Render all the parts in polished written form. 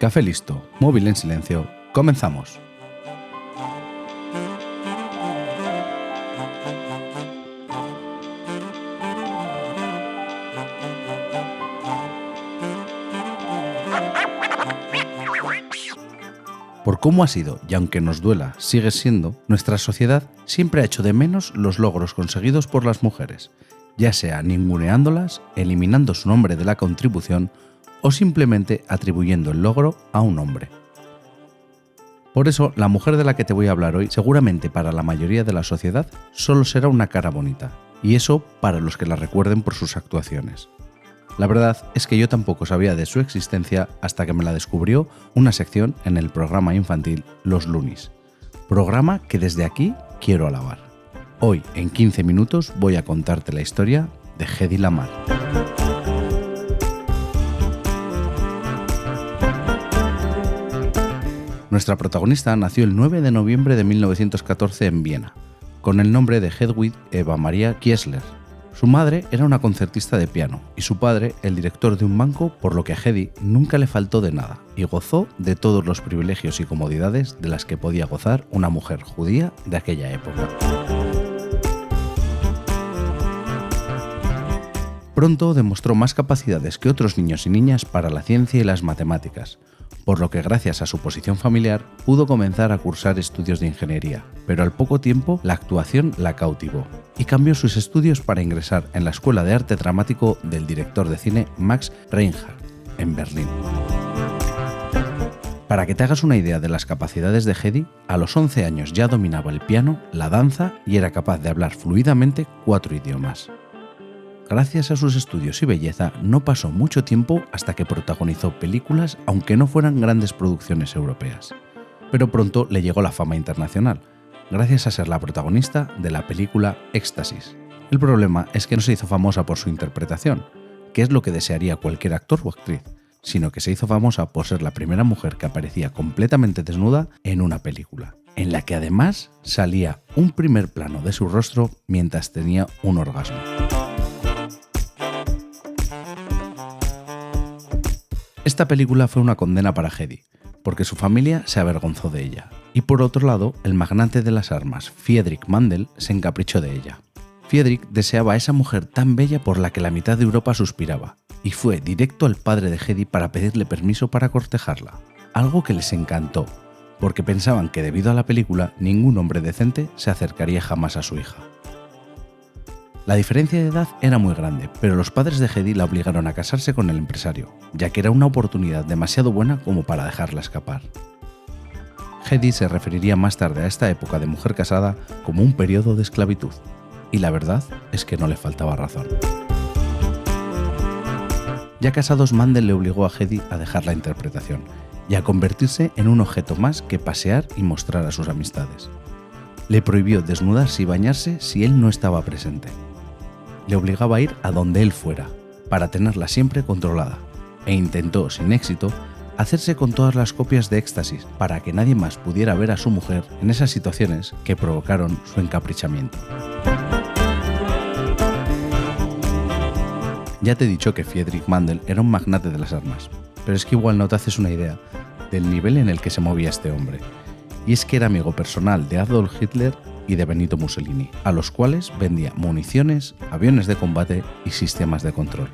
Café listo, móvil en silencio, comenzamos. Por cómo ha sido, y aunque nos duela, sigue siendo, nuestra sociedad siempre ha hecho de menos los logros conseguidos por las mujeres, ya sea ninguneándolas, eliminando su nombre de la contribución o simplemente atribuyendo el logro a un hombre. Por eso, la mujer de la que te voy a hablar hoy, seguramente para la mayoría de la sociedad, solo será una cara bonita, y eso para los que la recuerden por sus actuaciones. La verdad es que yo tampoco sabía de su existencia hasta que me la descubrió una sección en el programa infantil Los Lunis, programa que desde aquí quiero alabar. Hoy, en 15 minutos, voy a contarte la historia de Hedy Lamarr. Nuestra protagonista nació el 9 de noviembre de 1914 en Viena, con el nombre de Hedwig Eva Maria Kiesler. Su madre era una concertista de piano y su padre el director de un banco, por lo que a Hedy nunca le faltó de nada y gozó de todos los privilegios y comodidades de las que podía gozar una mujer judía de aquella época. Pronto demostró más capacidades que otros niños y niñas para la ciencia y las matemáticas, por lo que gracias a su posición familiar pudo comenzar a cursar estudios de ingeniería, pero al poco tiempo la actuación la cautivó y cambió sus estudios para ingresar en la Escuela de Arte Dramático del director de cine Max Reinhardt, en Berlín. Para que te hagas una idea de las capacidades de Hedy, a los 11 años ya dominaba el piano, la danza y era capaz de hablar fluidamente 4 idiomas. Gracias a sus estudios y belleza, no pasó mucho tiempo hasta que protagonizó películas, aunque no fueran grandes producciones europeas. Pero pronto le llegó la fama internacional, gracias a ser la protagonista de la película Éxtasis. El problema es que no se hizo famosa por su interpretación, que es lo que desearía cualquier actor o actriz, sino que se hizo famosa por ser la primera mujer que aparecía completamente desnuda en una película, en la que además salía un primer plano de su rostro mientras tenía un orgasmo. Esta película fue una condena para Hedy, porque su familia se avergonzó de ella, y por otro lado, el magnate de las armas, Friedrich Mandel, se encaprichó de ella. Friedrich deseaba a esa mujer tan bella por la que la mitad de Europa suspiraba, y fue directo al padre de Hedy para pedirle permiso para cortejarla, algo que les encantó, porque pensaban que debido a la película ningún hombre decente se acercaría jamás a su hija. La diferencia de edad era muy grande, pero los padres de Hedy la obligaron a casarse con el empresario, ya que era una oportunidad demasiado buena como para dejarla escapar. Hedy se referiría más tarde a esta época de mujer casada como un periodo de esclavitud, y la verdad es que no le faltaba razón. Ya casados, Mandel le obligó a Hedy a dejar la interpretación y a convertirse en un objeto más que pasear y mostrar a sus amistades. Le prohibió desnudarse y bañarse si él no estaba presente. Le obligaba a ir a donde él fuera, para tenerla siempre controlada, e intentó, sin éxito, hacerse con todas las copias de Éxtasis para que nadie más pudiera ver a su mujer en esas situaciones que provocaron su encaprichamiento. Ya te he dicho que Friedrich Mandel era un magnate de las armas, pero es que igual no te haces una idea del nivel en el que se movía este hombre. Y es que era amigo personal de Adolf Hitler y de Benito Mussolini, a los cuales vendía municiones, aviones de combate y sistemas de control.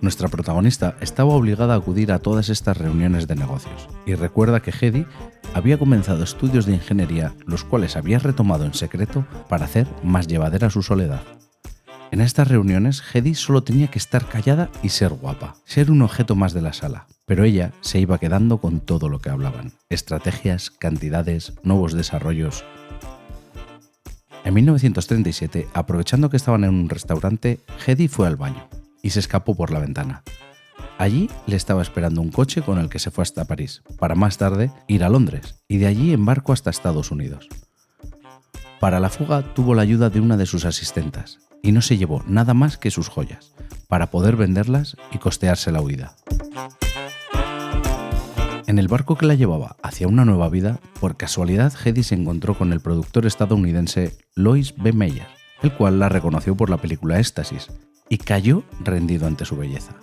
Nuestra protagonista estaba obligada a acudir a todas estas reuniones de negocios, y recuerda que Hedy había comenzado estudios de ingeniería, los cuales había retomado en secreto para hacer más llevadera su soledad. En estas reuniones, Hedy solo tenía que estar callada y ser guapa, ser un objeto más de la sala, pero ella se iba quedando con todo lo que hablaban: estrategias, cantidades, nuevos desarrollos. En 1937, aprovechando que estaban en un restaurante, Hedy fue al baño y se escapó por la ventana. Allí le estaba esperando un coche con el que se fue hasta París, para más tarde ir a Londres y de allí en barco hasta Estados Unidos. Para la fuga tuvo la ayuda de una de sus asistentas y no se llevó nada más que sus joyas, para poder venderlas y costearse la huida. En el barco que la llevaba hacia una nueva vida, por casualidad Hedy se encontró con el productor estadounidense Louis B. Mayer, el cual la reconoció por la película Éxtasis, y cayó rendido ante su belleza.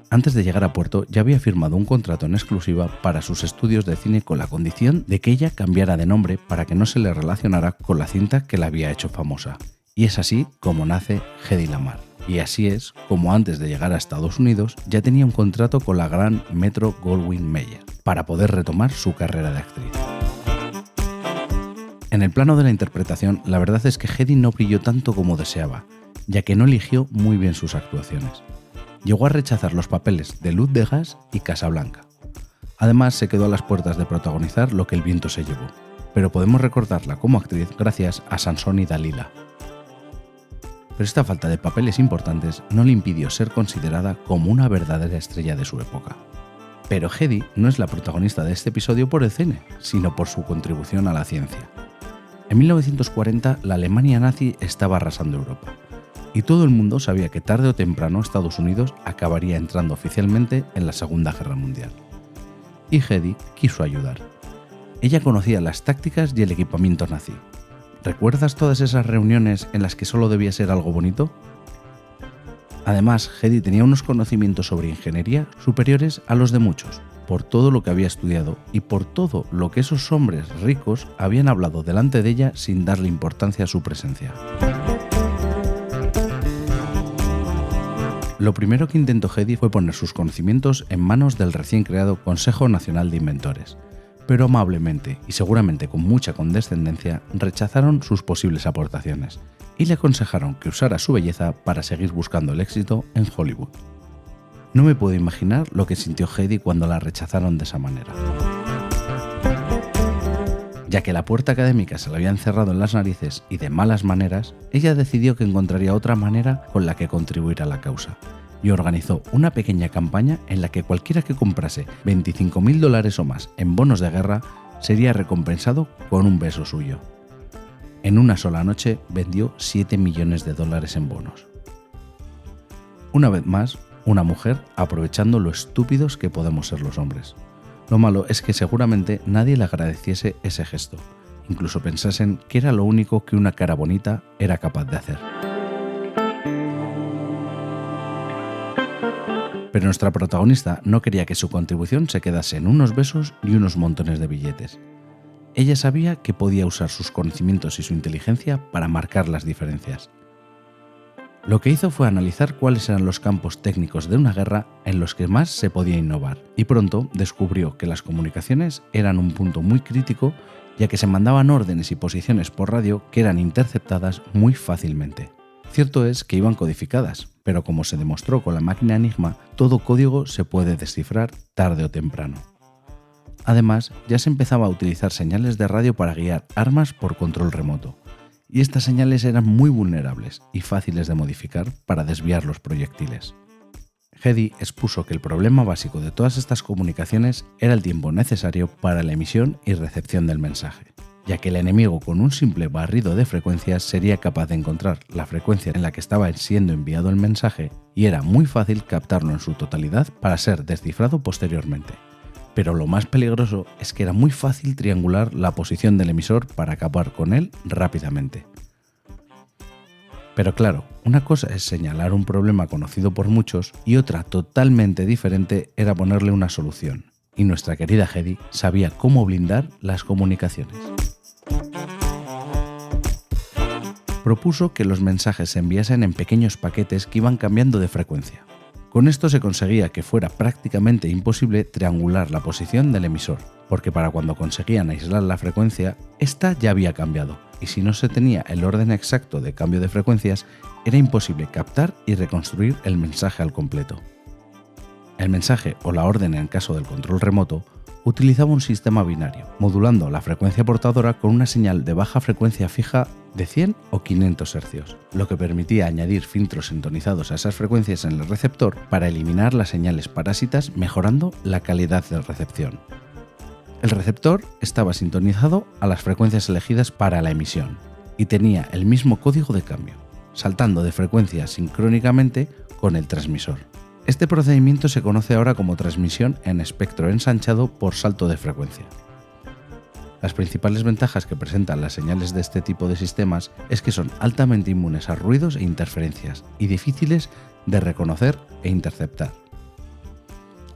antes de llegar a puerto, ya había firmado un contrato en exclusiva para sus estudios de cine con la condición de que ella cambiara de nombre para que no se le relacionara con la cinta que la había hecho famosa. Y es así como nace Hedy Lamarr. Y así es como antes de llegar a Estados Unidos ya tenía un contrato con la gran Metro-Goldwyn-Mayer para poder retomar su carrera de actriz. En el plano de la interpretación, la verdad es que Hedy no brilló tanto como deseaba, ya que no eligió muy bien sus actuaciones. Llegó a rechazar los papeles de Luz de Gas y Casablanca. Además, se quedó a las puertas de protagonizar Lo que el viento se llevó, pero podemos recordarla como actriz gracias a Sansón y Dalila. Pero esta falta de papeles importantes no le impidió ser considerada como una verdadera estrella de su época. Pero Hedy no es la protagonista de este episodio por el cine, sino por su contribución a la ciencia. En 1940, la Alemania nazi estaba arrasando Europa, y todo el mundo sabía que tarde o temprano Estados Unidos acabaría entrando oficialmente en la Segunda Guerra Mundial. Y Hedy quiso ayudar. Ella conocía las tácticas y el equipamiento nazi. ¿Recuerdas todas esas reuniones en las que solo debía ser algo bonito? Además, Hedy tenía unos conocimientos sobre ingeniería superiores a los de muchos, por todo lo que había estudiado y por todo lo que esos hombres ricos habían hablado delante de ella sin darle importancia a su presencia. Lo primero que intentó Hedy fue poner sus conocimientos en manos del recién creado Consejo Nacional de Inventores, pero amablemente y seguramente con mucha condescendencia rechazaron sus posibles aportaciones y le aconsejaron que usara su belleza para seguir buscando el éxito en Hollywood. No me puedo imaginar lo que sintió Hedy cuando la rechazaron de esa manera. Ya que la puerta académica se la habían cerrado en las narices y de malas maneras, ella decidió que encontraría otra manera con la que contribuir a la causa, y organizó una pequeña campaña en la que cualquiera que comprase $25.000 o más en bonos de guerra sería recompensado con un beso suyo. En una sola noche vendió $7 millones en bonos. Una vez más, una mujer aprovechando lo estúpidos que podemos ser los hombres. Lo malo es que seguramente nadie le agradeciese ese gesto, incluso pensasen que era lo único que una cara bonita era capaz de hacer. Pero nuestra protagonista no quería que su contribución se quedase en unos besos y unos montones de billetes. Ella sabía que podía usar sus conocimientos y su inteligencia para marcar las diferencias. Lo que hizo fue analizar cuáles eran los campos técnicos de una guerra en los que más se podía innovar, y pronto descubrió que las comunicaciones eran un punto muy crítico, ya que se mandaban órdenes y posiciones por radio que eran interceptadas muy fácilmente. Cierto es que iban codificadas, pero como se demostró con la máquina Enigma, todo código se puede descifrar tarde o temprano. Además, ya se empezaba a utilizar señales de radio para guiar armas por control remoto, y estas señales eran muy vulnerables y fáciles de modificar para desviar los proyectiles. Hedy expuso que el problema básico de todas estas comunicaciones era el tiempo necesario para la emisión y recepción del mensaje, ya que el enemigo con un simple barrido de frecuencias sería capaz de encontrar la frecuencia en la que estaba siendo enviado el mensaje y era muy fácil captarlo en su totalidad para ser descifrado posteriormente. Pero lo más peligroso es que era muy fácil triangular la posición del emisor para acabar con él rápidamente. Pero claro, una cosa es señalar un problema conocido por muchos y otra totalmente diferente era ponerle una solución, y nuestra querida Hedy sabía cómo blindar las comunicaciones. Propuso que los mensajes se enviasen en pequeños paquetes que iban cambiando de frecuencia. Con esto se conseguía que fuera prácticamente imposible triangular la posición del emisor, porque para cuando conseguían aislar la frecuencia, esta ya había cambiado, y si no se tenía el orden exacto de cambio de frecuencias, era imposible captar y reconstruir el mensaje al completo. El mensaje o la orden en caso del control remoto utilizaba un sistema binario, modulando la frecuencia portadora con una señal de baja frecuencia fija de 100 o 500 Hz, lo que permitía añadir filtros sintonizados a esas frecuencias en el receptor para eliminar las señales parásitas, mejorando la calidad de recepción. El receptor estaba sintonizado a las frecuencias elegidas para la emisión y tenía el mismo código de cambio, saltando de frecuencia sincrónicamente con el transmisor. Este procedimiento se conoce ahora como transmisión en espectro ensanchado por salto de frecuencia. Las principales ventajas que presentan las señales de este tipo de sistemas es que son altamente inmunes a ruidos e interferencias y difíciles de reconocer e interceptar.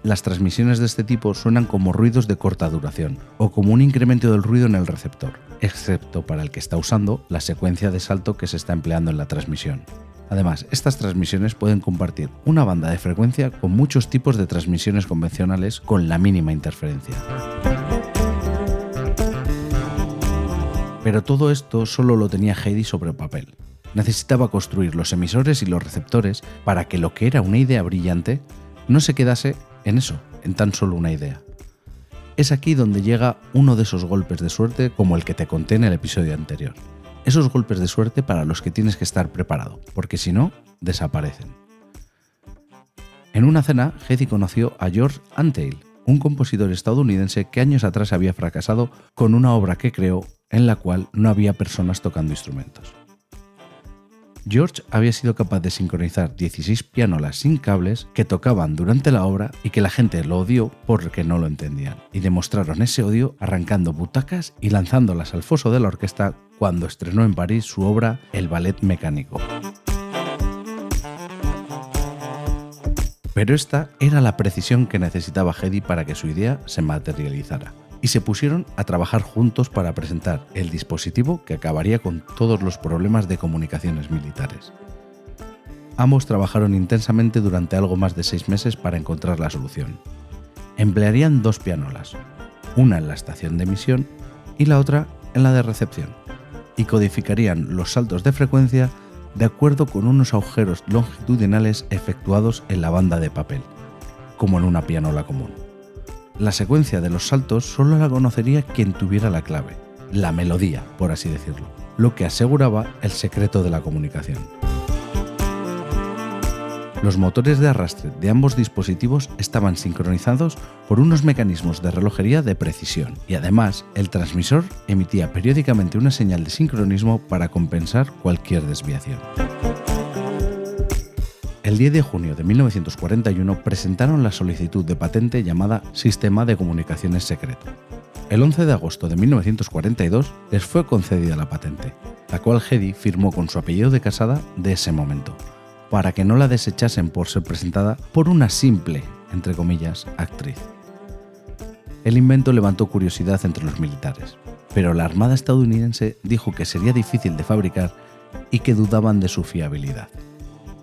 Las transmisiones de este tipo suenan como ruidos de corta duración o como un incremento del ruido en el receptor, excepto para el que está usando la secuencia de salto que se está empleando en la transmisión. Además, estas transmisiones pueden compartir una banda de frecuencia con muchos tipos de transmisiones convencionales con la mínima interferencia. Pero todo esto solo lo tenía Heidi sobre papel. Necesitaba construir los emisores y los receptores para que lo que era una idea brillante no se quedase en eso, en tan solo una idea. Es aquí donde llega uno de esos golpes de suerte como el que te conté en el episodio anterior. Esos golpes de suerte para los que tienes que estar preparado, porque si no, desaparecen. En una cena, Heidi conoció a George Antheil, un compositor estadounidense que años atrás había fracasado con una obra que creó en la cual no había personas tocando instrumentos. George había sido capaz de sincronizar 16 pianolas sin cables que tocaban durante la obra y que la gente lo odió porque no lo entendían, y demostraron ese odio arrancando butacas y lanzándolas al foso de la orquesta cuando estrenó en París su obra El Ballet Mecánico. Pero esta era la precisión que necesitaba Heidi para que su idea se materializara. Y se pusieron a trabajar juntos para presentar el dispositivo que acabaría con todos los problemas de comunicaciones militares. Ambos trabajaron intensamente durante algo más de 6 meses para encontrar la solución. Emplearían 2 pianolas, una en la estación de emisión y la otra en la de recepción, y codificarían los saltos de frecuencia de acuerdo con unos agujeros longitudinales efectuados en la banda de papel, como en una pianola común. La secuencia de los saltos solo la conocería quien tuviera la clave, la melodía, por así decirlo, lo que aseguraba el secreto de la comunicación. Los motores de arrastre de ambos dispositivos estaban sincronizados por unos mecanismos de relojería de precisión y además el transmisor emitía periódicamente una señal de sincronismo para compensar cualquier desviación. El 10 de junio de 1941 presentaron la solicitud de patente llamada Sistema de Comunicaciones Secreto. El 11 de agosto de 1942 les fue concedida la patente, la cual Heidi firmó con su apellido de casada de ese momento, para que no la desechasen por ser presentada por una simple, entre comillas, actriz. El invento levantó curiosidad entre los militares, pero la Armada estadounidense dijo que sería difícil de fabricar y que dudaban de su fiabilidad.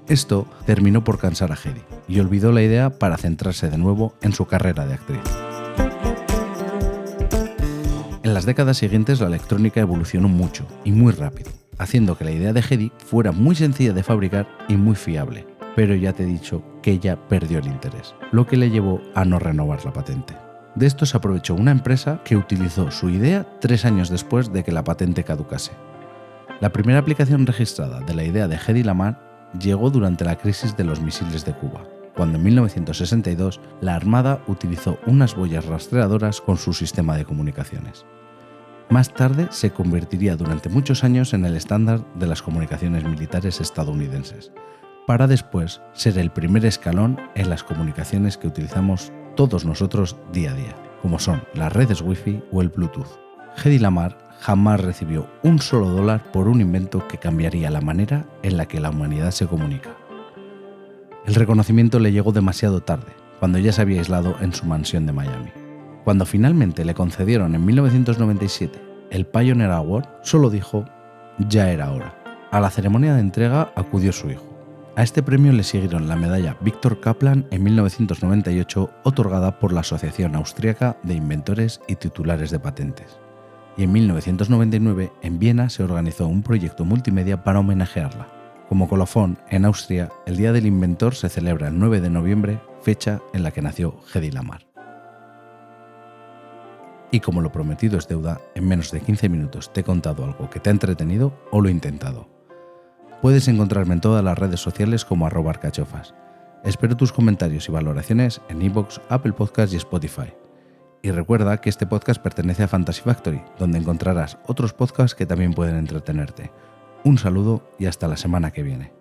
Esto terminó por cansar a Heidi y olvidó la idea para centrarse de nuevo en su carrera de actriz. En las décadas siguientes la electrónica evolucionó mucho y muy rápido, haciendo que la idea de Heidi fuera muy sencilla de fabricar y muy fiable, pero ya te he dicho que ella perdió el interés, lo que le llevó a no renovar la patente. De esto se aprovechó una empresa que utilizó su idea 3 años después de que la patente caducase. La primera aplicación registrada de la idea de Hedy Lamarr llegó durante la crisis de los misiles de Cuba, cuando en 1962 la Armada utilizó unas boyas rastreadoras con su sistema de comunicaciones. Más tarde se convertiría durante muchos años en el estándar de las comunicaciones militares estadounidenses, para después ser el primer escalón en las comunicaciones que utilizamos todos nosotros día a día, como son las redes Wi-Fi o el Bluetooth. Hedy Lamarr jamás recibió un solo dólar por un invento que cambiaría la manera en la que la humanidad se comunica. El reconocimiento le llegó demasiado tarde, cuando ya se había aislado en su mansión de Miami. Cuando finalmente le concedieron en 1997 el Pioneer Award, solo dijo: ya era hora. A la ceremonia de entrega acudió su hijo. A este premio le siguieron la medalla Victor Kaplan en 1998, otorgada por la Asociación Austríaca de Inventores y Titulares de Patentes. Y en 1999, en Viena, se organizó un proyecto multimedia para homenajearla. Como colofón, en Austria, el Día del Inventor se celebra el 9 de noviembre, fecha en la que nació Hedy Lamarr. Y como lo prometido es deuda, en menos de 15 minutos te he contado algo que te ha entretenido o lo he intentado. Puedes encontrarme en todas las redes sociales como @arcachofas. Espero tus comentarios y valoraciones en iVoox, Apple Podcasts y Spotify. Y recuerda que este podcast pertenece a Fantasy Factory, donde encontrarás otros podcasts que también pueden entretenerte. Un saludo y hasta la semana que viene.